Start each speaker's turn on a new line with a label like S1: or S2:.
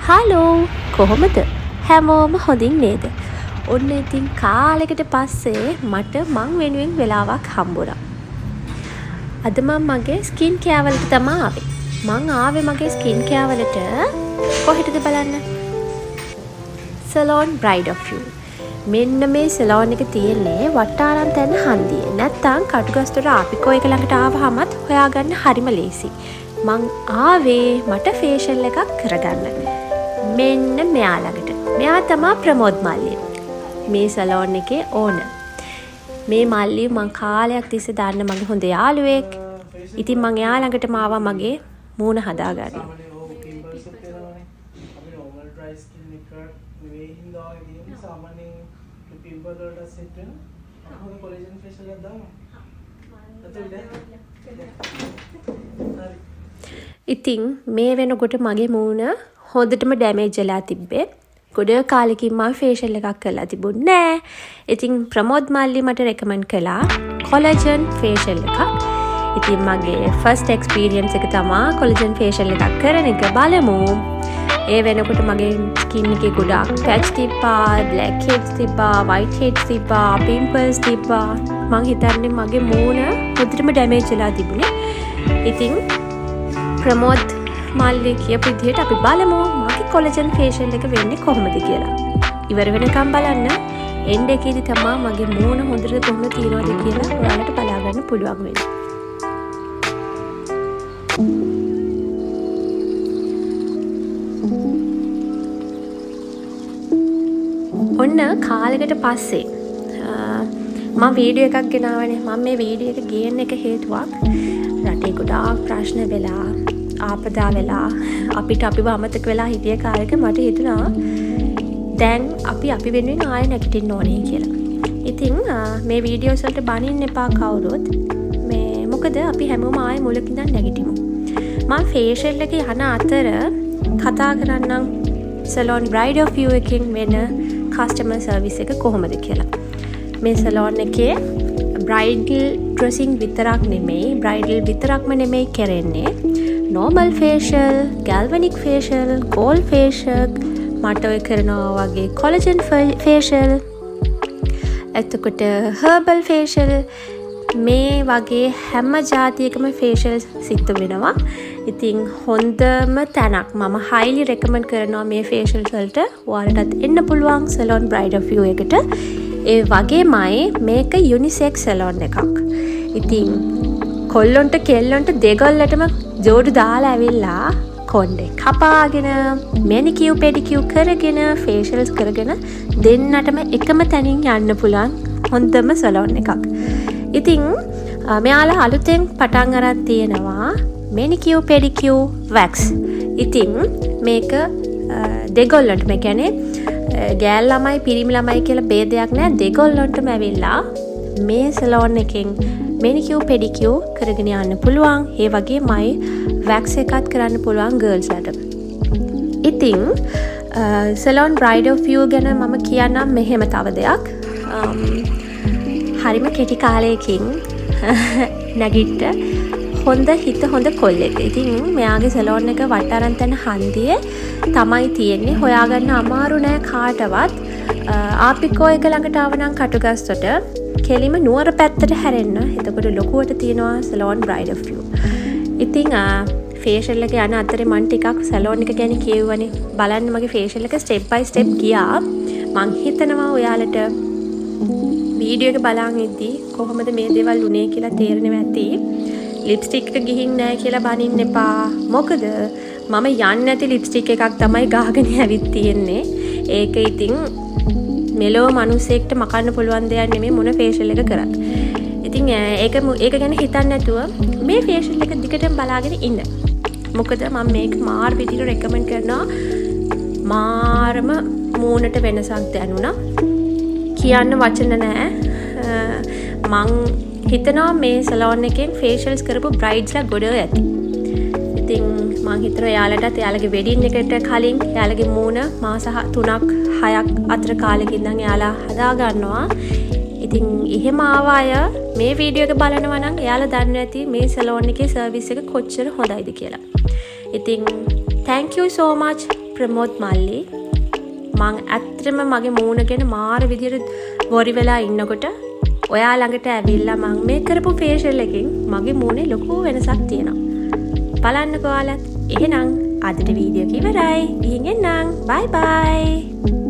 S1: Hello කොහොමද? හැමෝම හොඳින් නේද? ඔන්න ඉතින් කාලෙකට පස්සේ මට මං වෙනුවෙන් වෙලාවක් හම්බුණා. අද මම මගේ ස්කින් කෙයාර් වලට තමයි ආවේ. මං ආවේ මගේ ස්කින් කෙයාර් වලට කොහෙටද බලන්න? Salon bride of you. මෙන්න මේ සලෝන් එක තියෙන්නේ වට්ටාරම් හන්දියේ. නැත්තම් කටුගස්තොට ආපිකෝ එක ළඟට ආවහමත් හොයාගන්න හරිම ලේසි. මං ආවේ මට ෆේෂල් එකක් කරගන්න. මෙන්න මෙයා ළඟට. මෙයා තමයි ප්‍රමෝද් මල්ලි. මේ සලෝන් එකේ ඕනර්. මේ මල්ලි මං කාලයක් තිස්සේ දාන්න මගේ හොඳ යාළුවෙක්. ඉතින් මං එයා ළඟටම ආවා මගේ මූණ හදාගන්න. ඉතින් මේ වෙනකොට මගේ මූණ හොඳටම ඩැමේජ් වෙලා තිබ්බේ. ගොඩ කාලෙකින් මම ෆේෂල් එකක් කරලා තිබුණේ නෑ. ඉතින් ප්‍රමෝද් මල්ලි මට රෙකමන්ඩ් කළා කොලජන් ෆේෂල් එකක්. ඉතින් මගේ ෆස්ට් එක්ස්පීරියන්ස් එක තමයි කොලජන් ෆේෂල් එකක් කරන එක. බලමු. ඒ වෙනකොට මගේ ස්කින් එකේ ගොඩාක් පැච් තිබ්බා, බ්ලැක් හෙඩ්ස් තිබ්බා, වයිට් හෙඩ්ස් තිබ්බා, පිම්පල්ස් තිබ්බා. මං හිතන්නේ මගේ මූණ හොඳටම ඩැමේජ් වෙලා තිබුණේ. ඉතින් ප්‍රමෝද් මල්ලි කියපු විදිහට අපි බලමු මගේ කොලජන් ෆේෂල් එක වෙන්නේ කොහොමද කියලා. ඉවර වෙනකම් බලන්න. එන්ඩ් එකේදී තමයි මගේ මූණ හොඳට කොහොමද තියෙනවද කියලා ඔයාලට බලා ගන්න පුළුවන් වෙන්නේ. ඔන්න කාලෙකට පස්සේ මම වීඩියෝ එකක් ගෙනාවනේ. මම මේ වීඩියෝ එක ගේන්න එක හේතුවක් රටේ ගොඩාක් ප්‍රශ්න වෙලා ආපදා වෙලා අපිට අපිව අමතක වෙලා හිටිය කාලෙක මට හිතුණා දැන් අපි වෙනුවෙන් ආයෙ නැගිටින්න ඕනේ කියලා. ඉතින් මේ වීඩියෝස් වලට බනින්න එපා කවුරුත්. මොකද අපි හැමෝම ආයෙ මුලක ඉඳන් නැගිටිමු. මම ෆේෂල් එක යන අතර කතා කරන්නම් සලෝන් බ්‍රයිඩ් ඔෆ් යූ එකකින් වෙන කස්ටමර් සර්විස් එක කොහොමද කියලා. මේ සලෝන් එකේ බ්‍රයිඩල් ඩ්‍රෙසිං විතරක් නෙමෙයි කරන්නේ. normal facial, galvanic facial, gold facial, මට ඔය කරනවා වගේ collagen facial, එතකොට herbal facial, මේ වගේ හැම જાතියකම facial සිද්ධ වෙනවා. ඉතින් හොඳම තැනක් මම highly recommend කරනවා මේ facial වලට. ඔයාලටත් එන්න පුළුවන් salon bride of you එකට. ඒ වගේමයි මේක unisex salon එකක්. ඉතින් කොල්ලොන්ට කෙල්ලොන්ට දෙගොල්ලටම ජෝඩු දාලා ඇවිල්ලා කොණ්ඩේ කපාගෙන මැනිකියු පෙඩිකියු කරගෙන ෆේෂල්ස් කරගෙන දෙන්නටම එකම තැනින් යන්න පුළුවන් හොඳම සලෝන් එකක්. ඉතින් මෙයාලා අලුතෙන් පටන් අරන් තියෙනවා මැනිකියු පෙඩිකියු වැක්ස්. ඉතින් මේක දෙගොල්ලන්ට මේ කියන්නේ ගෑල් ළමයි පිරිමි ළමයි කියලා ભેදයක් නැහැ. දෙගොල්ලන්ටම ඇවිල්ලා මේ සලෝන් එකෙන් මැනිකියු පෙඩිකියු කරගෙන යන්න පුළුවන්. ඒ වගේමයි වැක්ස් එකත් කරන්න පුළුවන් ගර්ල්ස්ලට. ඉතින් සලෝන් බ්‍රයිඩ් ඔෆ් යූ ගැන මම කියන්නම් මෙහෙම තව දෙයක්. හරිම කෙටි කාලයකින් නැගිට හොඳ කොල්ලෙක්. ඉතින් මෙයාගේ සලෝන් එක වට්ටාරම් හන්දියේ තමයි තියෙන්නේ. හොයාගන්න අමාරු නෑ කාටවත්. ආපිකෝ එක ළඟට ආවනම් කටුගස්තොට කෙලිම නුවර පැත්තට හැරෙන්න. එතකොට ලොකුවට තියෙනවා සලෝන් බ්‍රයිඩ් ඔෆ් යූ. ඉතින් ෆේෂල් එක යන අතරේ මම ටිකක් සලෝන් එක ගැන කියවනේ. බලන්න මගේ ෆේෂල් එක ස්ටෙප් බයි ස්ටෙප් ගියා. මං හිතනවා ඔයාලට වීඩියෝ එක බලන් ඉද්දී කොහොමද මේ දේවල් උනේ කියලා තේරෙනවා ඇති. ලිප්ස්ටික් එක ගිහින් නැහැ කියලා බනින්න එපා. මොකද මම යන්නේ නැති ලිප්ස්ටික් එකක් තමයි ගහගෙන ඇවිත් තියෙන්නේ. ඒක ඉතින් මෙලෝ මිනිස්සෙක්ට මකන්න පුළුවන් දෙයක් නෙමෙයි මොන ෆේෂල් එක කරත්. ඉතින් ඒක ගැන හිතන්නේ නැතුව මේ ෆේෂල් එක දිගටම බලාගෙන ඉන්න. මොකද මම මේක මාර විදිහට රෙකමන්ඩ් කරනවා. මාරම මූණට වෙනසක් දැනුණා. කියන්න වචන නැහැ. මං හිතනවා මේ සලෝන් එකෙන් ෆේෂල්ස් කරපු බ්‍රයිඩ්ස්ලා ගොඩ ඇති. ඉතින් මං හිතනවා එයාලටත් එයාලගේ වෙඩින් එකට කලින් එයාලගේ මූණ මාස 3ක් 6ක් අතර කාලෙක ඉඳන් එයාලා හදා ගන්නවා. ඉතින් එහෙම ආව අය මේ වීඩියෝ එක බලනවා නම් එයාලා දන්නවා ඇති මේ සලෝන් එකේ සර්විස් එක කොච්චර හොඳයිද කියලා. ඉතින් thank you so much ප්‍රමෝද් මල්ලි. මං ඇත්තටම මගේ මූණ ගැන මාර විදියට වොරි වෙලා ඉන්නකොට ඔයා ළඟට ඇවිල්ලා මං මේ කරපු ෆේෂල් එකෙන් මගේ මූණේ ලොකු වෙනසක් තියෙනවා. බලන්නකෝ ඔයාලත්. එහෙනම් අදට වීඩියෝ එක ඉවරයි. ගිහින් එන්නම්. බයි බයි.